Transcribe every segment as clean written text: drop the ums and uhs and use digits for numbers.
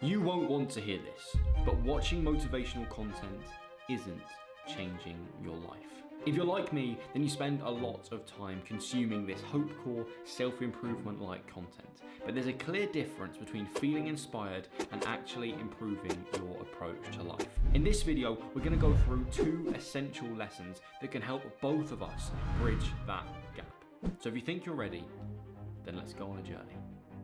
You won't want to hear this, but watching motivational content isn't changing your life. If you're like me, then you spend a lot of time consuming this hope core, self-improvement like content. But there's a clear difference between feeling inspired and actually improving your approach to life. In this video, we're going to go through 2 essential lessons that can help both of us bridge that gap. So if you think you're ready, then let's go on a journey.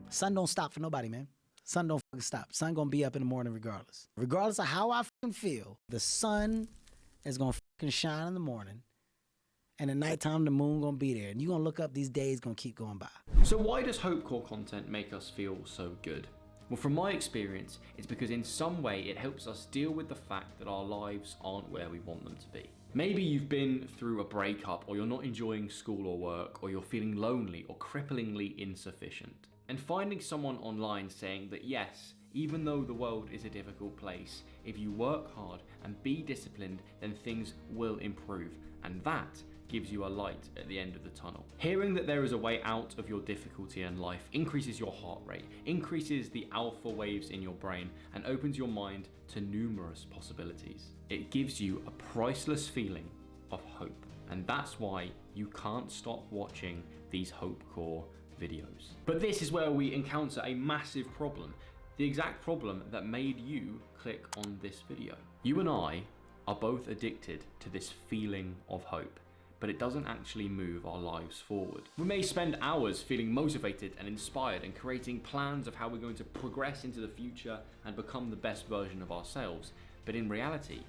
Sun don't stop for nobody, man. Sun don't fucking stop. Sun gonna be up in the morning regardless. Regardless of how I fucking feel, the sun is gonna fucking shine in the morning. And at nighttime, the moon gonna be there. And you gonna look up, these days gonna keep going by. So why does hope core content make us feel so good? Well, from my experience, it's because in some way it helps us deal with the fact that our lives aren't where we want them to be. Maybe you've been through a breakup, or you're not enjoying school or work, or you're feeling lonely or cripplingly insufficient. And finding someone online saying that yes, even though the world is a difficult place, if you work hard and be disciplined, then things will improve. And that gives you a light at the end of the tunnel. Hearing that there is a way out of your difficulty in life increases your heart rate, increases the alpha waves in your brain, and opens your mind to numerous possibilities. It gives you a priceless feeling of hope. And that's why you can't stop watching these hope core videos. But this is where we encounter a massive problem. The exact problem that made you click on this video. You and I are both addicted to this feeling of hope, but it doesn't actually move our lives forward. We may spend hours feeling motivated and inspired and creating plans of how we're going to progress into the future and become the best version of ourselves, but in reality,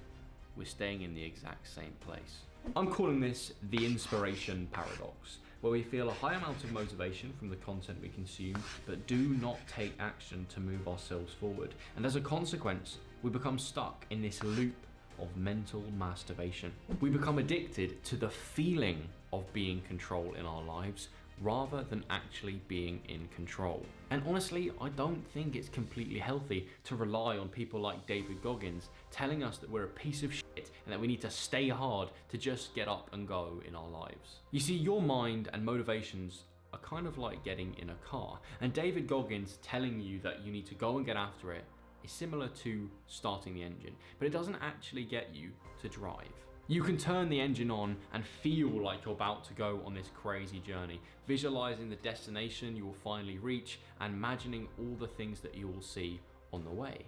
we're staying in the exact same place. I'm calling this the inspiration paradox, where we feel a high amount of motivation from the content we consume, but do not take action to move ourselves forward. And as a consequence, we become stuck in this loop of mental masturbation. We become addicted to the feeling of being in control in our lives rather than actually being in control. And honestly, I don't think it's completely healthy to rely on people like David Goggins telling us that we're a piece of shit and that we need to stay hard to just get up and go in our lives. You see, your mind and motivations are kind of like getting in a car, and David Goggins telling you that you need to go and get after it is similar to starting the engine, but it doesn't actually get you to drive. You can turn the engine on and feel like you're about to go on this crazy journey, visualizing the destination you will finally reach and imagining all the things that you will see on the way.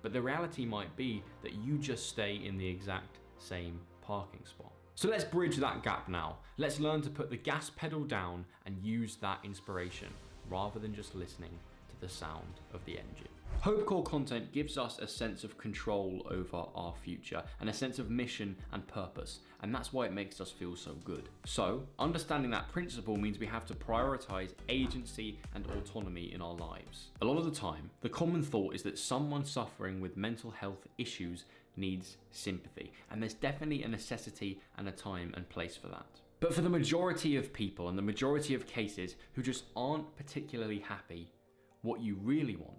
But the reality might be that you just stay in the exact same parking spot. So let's bridge that gap now. Let's learn to put the gas pedal down and use that inspiration rather than just listening to the sound of the engine. Hope core content gives us a sense of control over our future and a sense of mission and purpose, and that's why it makes us feel so good. So, understanding that principle means we have to prioritize agency and autonomy in our lives. A lot of the time, the common thought is that someone suffering with mental health issues needs sympathy, and there's definitely a necessity and a time and place for that. But for the majority of people and the majority of cases who just aren't particularly happy, what you really want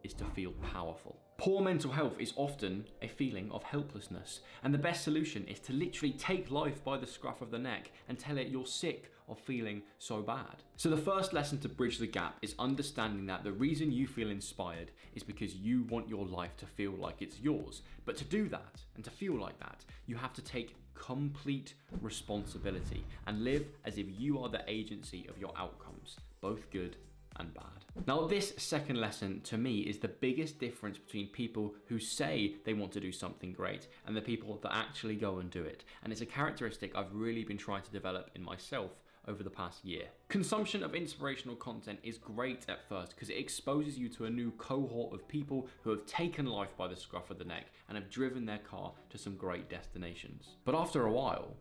is to feel powerful. Poor mental health is often a feeling of helplessness, and the best solution is to literally take life by the scruff of the neck and tell it you're sick of feeling so bad. So the first lesson to bridge the gap is understanding that the reason you feel inspired is because you want your life to feel like it's yours. But to do that, and to feel like that, you have to take complete responsibility and live as if you are the agency of your outcomes, both good and bad. Now, this second lesson to me is the biggest difference between people who say they want to do something great and the people that actually go and do it. And it's a characteristic I've really been trying to develop in myself over the past year. Consumption of inspirational content is great at first because it exposes you to a new cohort of people who have taken life by the scruff of the neck and have driven their car to some great destinations. But after a while,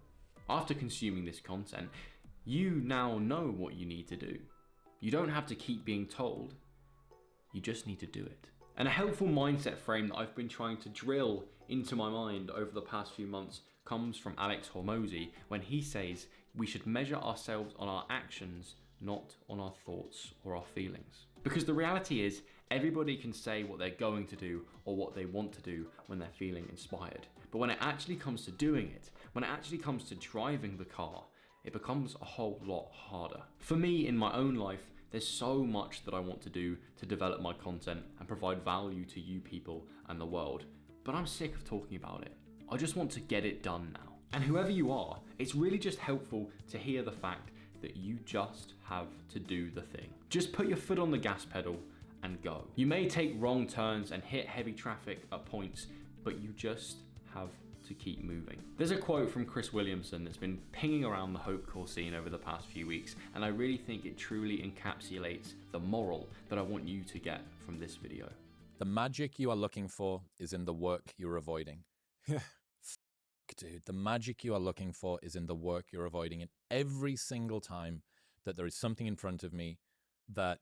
after consuming this content, you now know what you need to do. You don't have to keep being told, you just need to do it. And a helpful mindset frame that I've been trying to drill into my mind over the past few months comes from Alex Hormozy when he says we should measure ourselves on our actions, not on our thoughts or our feelings. Because the reality is, everybody can say what they're going to do or what they want to do when they're feeling inspired. But when it actually comes to doing it, when it actually comes to driving the car, it becomes a whole lot harder. For me, in my own life, There's so much that I want to do to develop my content and provide value to you people and the world, but I'm sick of talking about it. I just want to get it done now. And whoever you are, it's really just helpful to hear the fact that you just have to do the thing. Just put your foot on the gas pedal and go. You may take wrong turns and hit heavy traffic at points, but you just have to keep moving. There's a quote from Chris Williamson that's been pinging around the Hope Core scene over the past few weeks, and I really think it truly encapsulates the moral that I want you to get from this video. The magic you are looking for is in the work you're avoiding. Dude, the magic you are looking for is in the work you're avoiding. And every single time that there is something in front of me that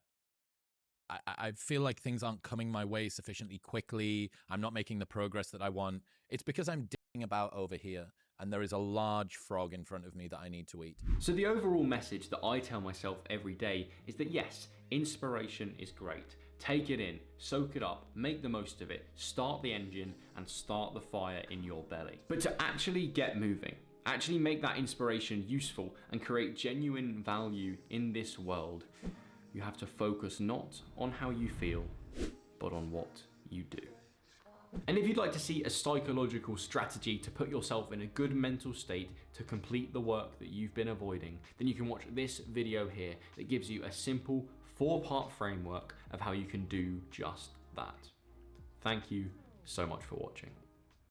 I feel like things aren't coming my way sufficiently quickly, I'm not making the progress that I want, it's because I'm dicking about over here and there is a large frog in front of me that I need to eat. So the overall message that I tell myself every day is that yes, inspiration is great. Take it in, soak it up, make the most of it, start the engine and start the fire in your belly. But to actually get moving, actually make that inspiration useful and create genuine value in this world, you have to focus not on how you feel, but on what you do. And if you'd like to see a psychological strategy to put yourself in a good mental state to complete the work that you've been avoiding, then you can watch this video here that gives you a simple 4-part framework of how you can do just that. Thank you so much for watching.